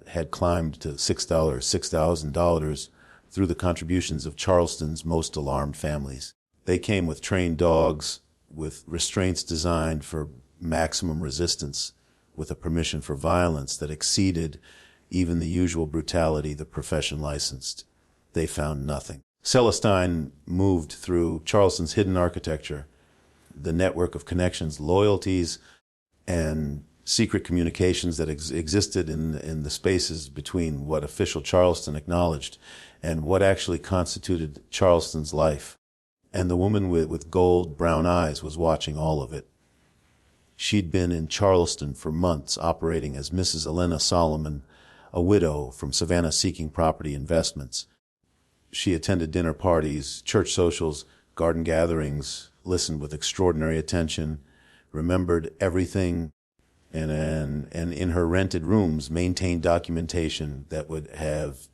had climbed to $6,000 through the contributions of Charleston's most alarmed families. They came with trained dogs, with restraints designed for maximum resistance, with a permission for violence that exceeded even the usual brutality the profession licensed. They found nothing. Celestine moved through Charleston's hidden architecture, the network of connections, loyalties, and secret communications that existed in the spaces between what official Charleston acknowledged and what actually constituted Charleston's life. And the woman with gold brown eyes was watching all of it. She'd been in Charleston for months, operating as Mrs. Elena Solomon, a widow from Savannah seeking property investments. She attended dinner parties, church socials, garden gatherings, listened with extraordinary attention, remembered everything, and in her rented rooms maintained documentation that would have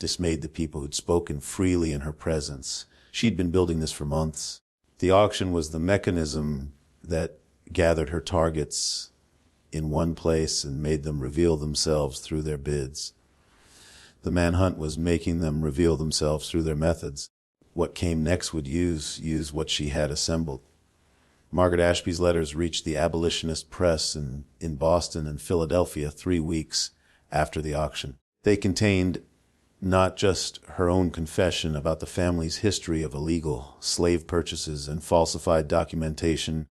dismayed the people who'd spoken freely in her presence. She'd been building this for months. The auction was the mechanism that gathered her targets in one place and made them reveal themselves through their bids. The manhunt was making them reveal themselves through their methods. What came next would use what she had assembled. Margaret Ashby's letters reached the abolitionist press in Boston and Philadelphia 3 weeks after the auction. They contained not just her own confession about the family's history of illegal slave purchases and falsified documentation,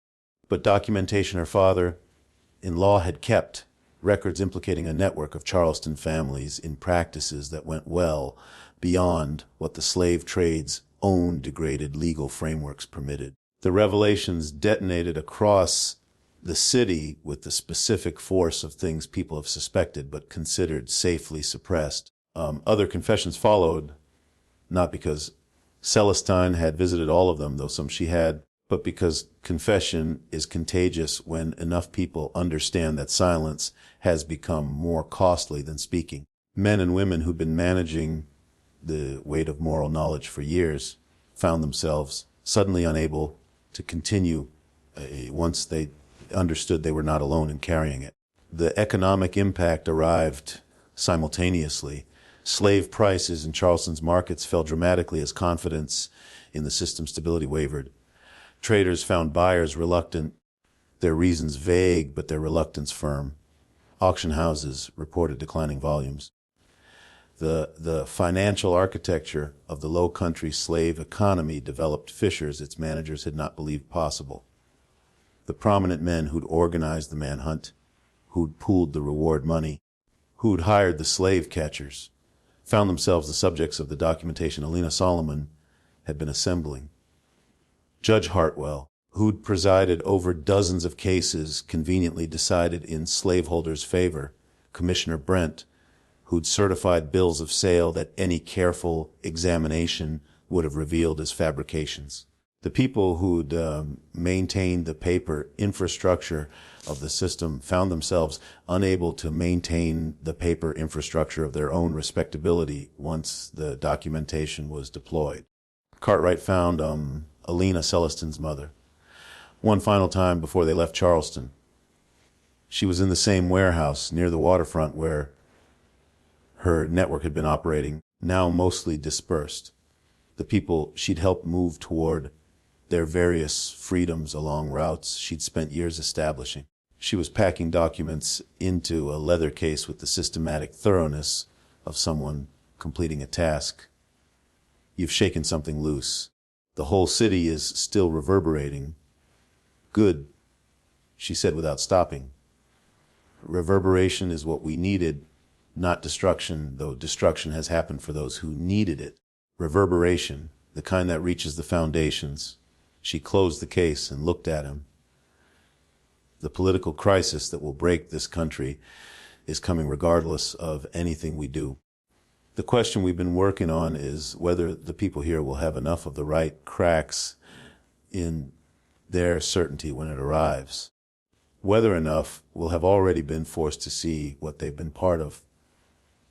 but documentation her father-in-law had kept, records implicating a network of Charleston families in practices that went well beyond what the slave trade's own degraded legal frameworks permitted. The revelations detonated across the city with the specific force of things people have suspected but considered safely suppressed. Other confessions followed, not because Celestine had visited all of them, though some she had, but because confession is contagious when enough people understand that silence has become more costly than speaking. Men and women who'd been managing the weight of moral knowledge for years found themselves suddenly unable to continue once they understood they were not alone in carrying it. The economic impact arrived simultaneously. Slave prices in Charleston's markets fell dramatically as confidence in the system's stability wavered. Traders found buyers reluctant, their reasons vague, but their reluctance firm. Auction houses reported declining volumes. The financial architecture of the low country slave economy developed fissures its managers had not believed possible. The prominent men who'd organized the manhunt, who'd pooled the reward money, who'd hired the slave catchers, found themselves the subjects of the documentation Elena Solomon had been assembling. Judge Hartwell, who'd presided over dozens of cases conveniently decided in slaveholders' favor, Commissioner Brent, who'd certified bills of sale that any careful examination would have revealed as fabrications. The people who'd maintained the paper infrastructure of the system found themselves unable to maintain the paper infrastructure of their own respectability once the documentation was deployed. Cartwright found Alina Celestin's mother. One final time before they left Charleston. She was in the same warehouse near the waterfront where her network had been operating, now mostly dispersed. The people she'd helped move toward their various freedoms along routes she'd spent years establishing. She was packing documents into a leather case with the systematic thoroughness of someone completing a task. You've shaken something loose. The whole city is still reverberating. Good, she said without stopping. Reverberation is what we needed, not destruction, though destruction has happened for those who needed it. Reverberation, the kind that reaches the foundations. She closed the case and looked at him. The political crisis that will break this country is coming regardless of anything we do. The question we've been working on is whether the people here will have enough of the right cracks in their certainty when it arrives. Whether enough will have already been forced to see what they've been part of,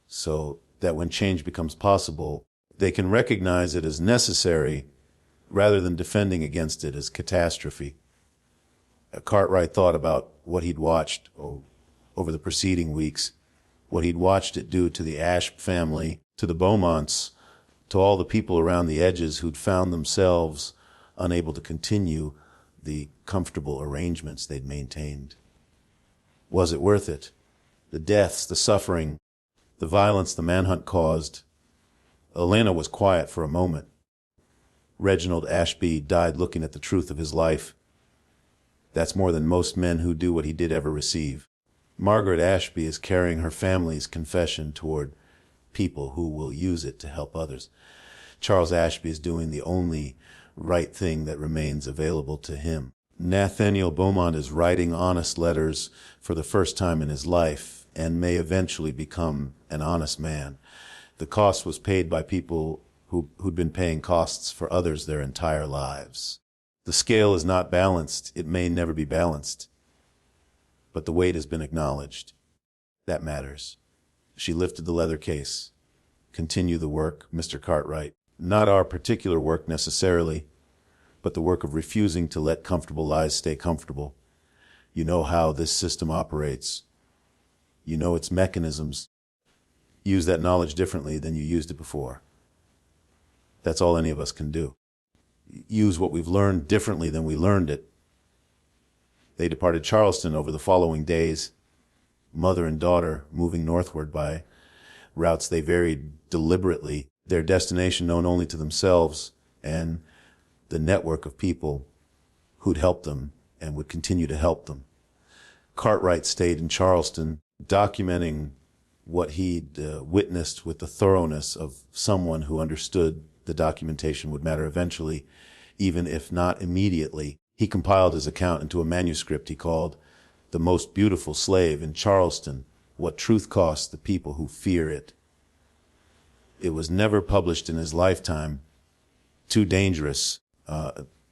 so that when change becomes possible, they can recognize it as necessary rather than defending against it as catastrophe. Cartwright thought about what he'd watched over the preceding weeks, what he'd watched it do to the Ashe family, to the Beaumonts, to all the people around the edges who'd found themselves unable to continue the comfortable arrangements they'd maintained. Was it worth it? The deaths, the suffering, the violence the manhunt caused. Elena was quiet for a moment. Reginald Ashby died looking at the truth of his life. That's more than most men who do what he did ever receive. Margaret Ashby is carrying her family's confession toward people who will use it to help others. Charles Ashby is doing the only right thing that remains available to him. Nathaniel Beaumont is writing honest letters for the first time in his life and may eventually become an honest man. The cost was paid by people who'd been paying costs for others their entire lives. The scale is not balanced. It may never be balanced. But the weight has been acknowledged. That matters. She lifted the leather case. Continue the work, Mr. Cartwright. Not our particular work necessarily, but the work of refusing to let comfortable lies stay comfortable. You know how this system operates. You know its mechanisms. Use that knowledge differently than you used it before. That's all any of us can do. Use what we've learned differently than we learned it. They departed Charleston over the following days, mother and daughter moving northward by routes they varied deliberately, their destination known only to themselves and the network of people who'd helped them and would continue to help them. Cartwright stayed in Charleston, documenting what he'd witnessed with the thoroughness of someone who understood the documentation would matter eventually, even if not immediately. He compiled his account into a manuscript he called The Most Beautiful Slave in Charleston, What Truth Costs the People Who Fear It. It was never published in his lifetime. Too dangerous.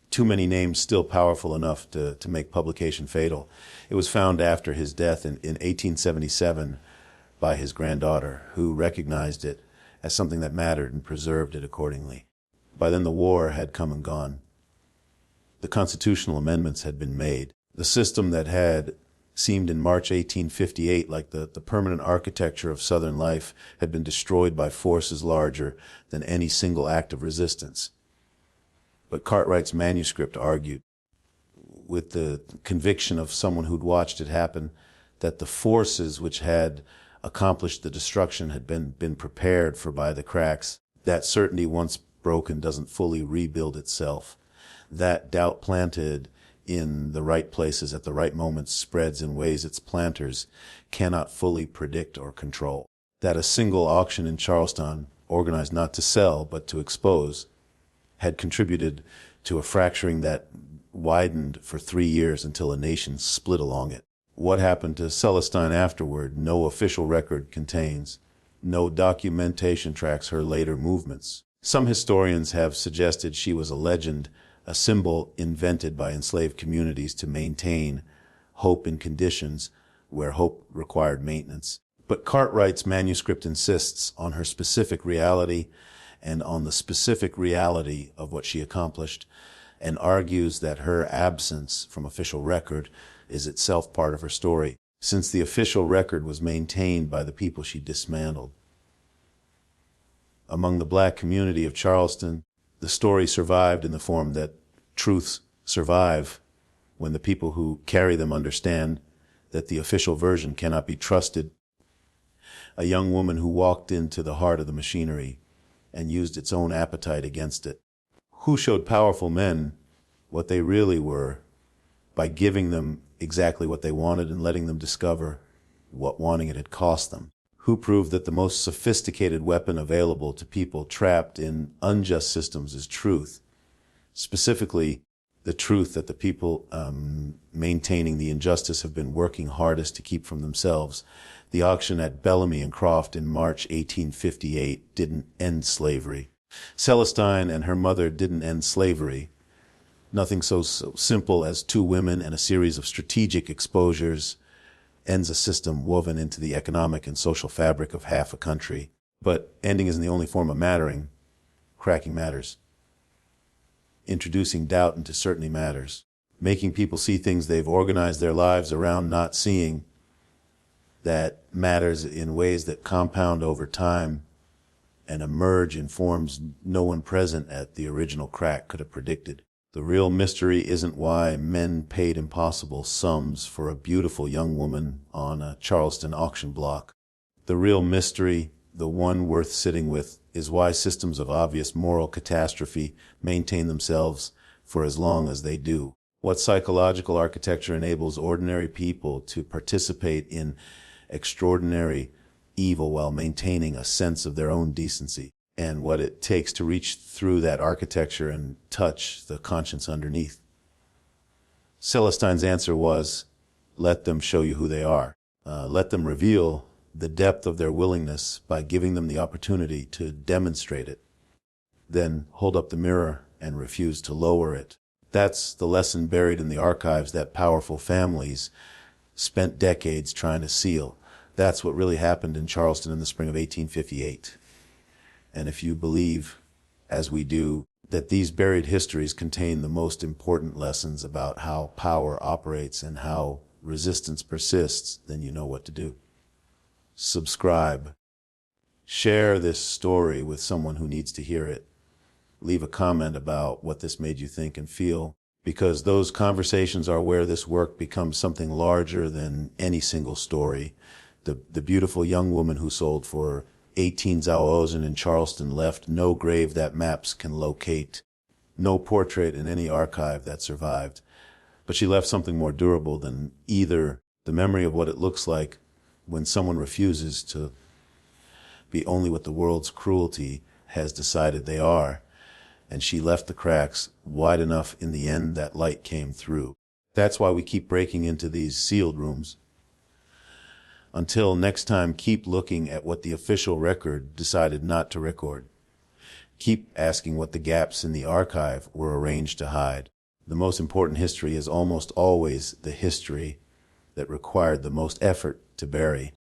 Too many names still powerful enough to make publication fatal. It was found after his death in 1877 by his granddaughter, who recognized it as something that mattered and preserved it accordingly. By then the war had come and gone. The constitutional amendments had been made. The system that had seemed in March 1858 like the permanent architecture of Southern life had been destroyed by forces larger than any single act of resistance. But Cartwright's manuscript argued, with the conviction of someone who'd watched it happen, that the forces which had accomplished the destruction had been prepared for by the cracks. That certainty, once broken, doesn't fully rebuild itself. That doubt planted in the right places at the right moments spreads in ways its planters cannot fully predict or control. That a single auction in Charleston, organized not to sell but to expose, had contributed to a fracturing that widened for 3 years until a nation split along it. What happened to Celestine afterward, no official record contains. No documentation tracks her later movements. Some historians have suggested she was a legend, a symbol invented by enslaved communities to maintain hope in conditions where hope required maintenance. But Cartwright's manuscript insists on her specific reality and on the specific reality of what she accomplished, and argues that her absence from official record is itself part of her story, since the official record was maintained by the people she dismantled. Among the black community of Charleston, the story survived in the form that truths survive when the people who carry them understand that the official version cannot be trusted. A young woman who walked into the heart of the machinery and used its own appetite against it, who showed powerful men what they really were by giving them exactly what they wanted and letting them discover what wanting it had cost them, who proved that the most sophisticated weapon available to people trapped in unjust systems is truth, specifically the truth that the people maintaining the injustice have been working hardest to keep from themselves. The auction at Bellamy and Croft in March 1858 didn't end slavery. Celestine and her mother didn't end slavery. Nothing so simple as two women and a series of strategic exposures ends a system woven into the economic and social fabric of half a country. But ending isn't the only form of mattering. Cracking matters. Introducing doubt into certainty matters. Making people see things they've organized their lives around not seeing, that matters in ways that compound over time and emerge in forms no one present at the original crack could have predicted. The real mystery isn't why men paid impossible sums for a beautiful young woman on a Charleston auction block. The real mystery, the one worth sitting with, is why systems of obvious moral catastrophe maintain themselves for as long as they do. What psychological architecture enables ordinary people to participate in extraordinary evil while maintaining a sense of their own decency, and what it takes to reach through that architecture and touch the conscience underneath. Celestine's answer was, let them show you who they are. Let them reveal the depth of their willingness by giving them the opportunity to demonstrate it. Then hold up the mirror and refuse to lower it. That's the lesson buried in the archives that powerful families spent decades trying to seal. That's what really happened in Charleston in the spring of 1858. And if you believe, as we do, that these buried histories contain the most important lessons about how power operates and how resistance persists, then you know what to do. Subscribe. Share this story with someone who needs to hear it. Leave a comment about what this made you think and feel, because those conversations are where this work becomes something larger than any single story. The beautiful young woman who sold for 18 Zauozen in Charleston left no grave that maps can locate, no portrait in any archive that survived. But she left something more durable than either the memory of what it looks like when someone refuses to be only what the world's cruelty has decided they are. And she left the cracks wide enough in the end that light came through. That's why we keep breaking into these sealed rooms. Until next time, keep looking at what the official record decided not to record. Keep asking what the gaps in the archive were arranged to hide. The most important history is almost always the history that required the most effort to bury.